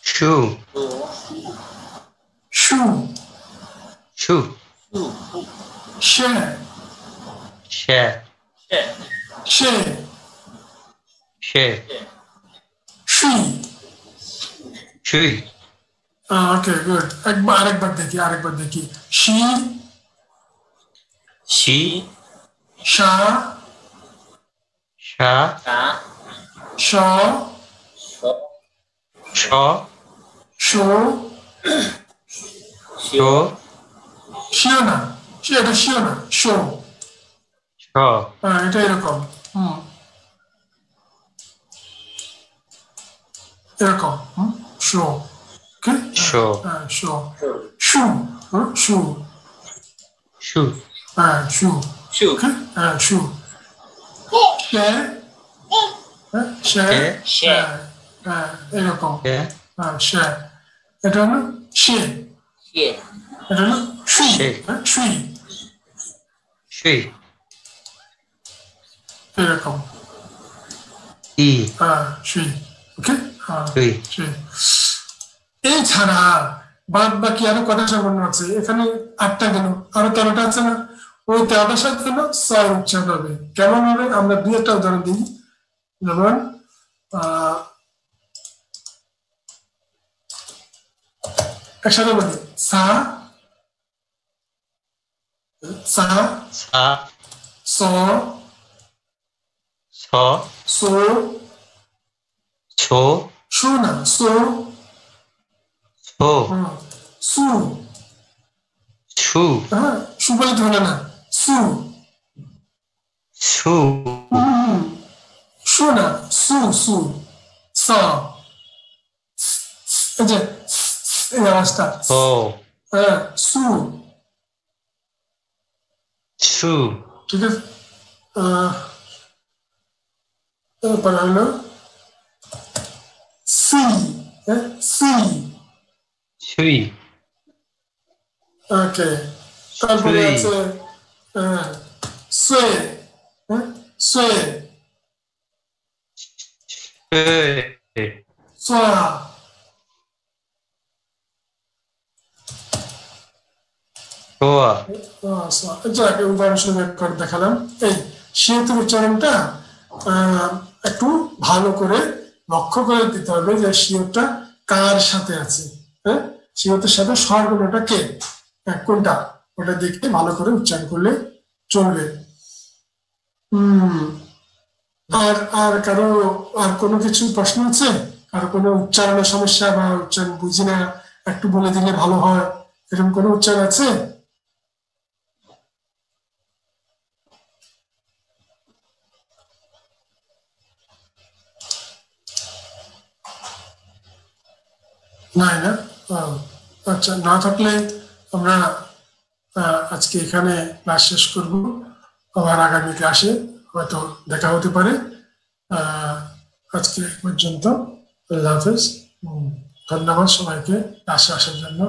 shoe, shoe, shoe, share, share, share, share, tree. tree, Okay, good. আরেকবার দেখি she, she, sha, sha, shaw, shaw, show, show, শিও না এটা শিও না show. shaw, এটা এরকম এরকম show. Okay? show, show. shoe, shoe. shoe, shoe. Okay? shoe. share, share. এরকম yeah, share. এটা হলো share. এটা হলো tree. tree. tree, এরকম e, tree. Okay? tree, tree. এই ছাড়া বাদ বাকি আরো কটা সামান্য আছে এখানে 8টা গেল আরো 13টা আছে না ওই 13টার সাথে হলো 6 উচ্চারণ হবে কেমন হবে আমরা দুই একটা উদাহরণ দিই যেমন একসাথে বলি সা সা sa, স so, সো so, সু না সো so, সু shoe, সু বলে তো হলো না সু shoe, সু না সু সু স এই যে এই আওয়াজটা so, সু shoe, ঠিক আছে তারপরে হলো সি সি tree, ওকে তারপরে আছে সোয়ে সোয়ে সোয়া soa, যাকে উদাহরণস্বরূপ করে দেখালাম এই সেতু উচ্চারণটা একটু ভালো করে লক্ষ্য করে দিতে হবে যে শিওরটা কার সাথে আছে হ্যাঁ শিওরটার সাথে স্বরগুলোটা কে কোনটা ওটা দেখে ভালো করে উচ্চারণ করলে চলবে আর কারো আর কোনো কিছু প্রশ্ন আছে আর কোনো উচ্চারণের সমস্যা বা উচ্চারণ বুঝি না একটু বলে দিলে ভালো হয় এরকম কোনো উচ্চারণ আছে না আচ্ছা না থাকলে আমরা আজকে এখানে ক্লাস শেষ করব আবার আগামী ক্লাসে হয়তো দেখা হতে পারে আজকে পর্যন্ত আল্লাহ হাফেজ ধন্যবাদ সবাইকে ক্লাসে আসার জন্য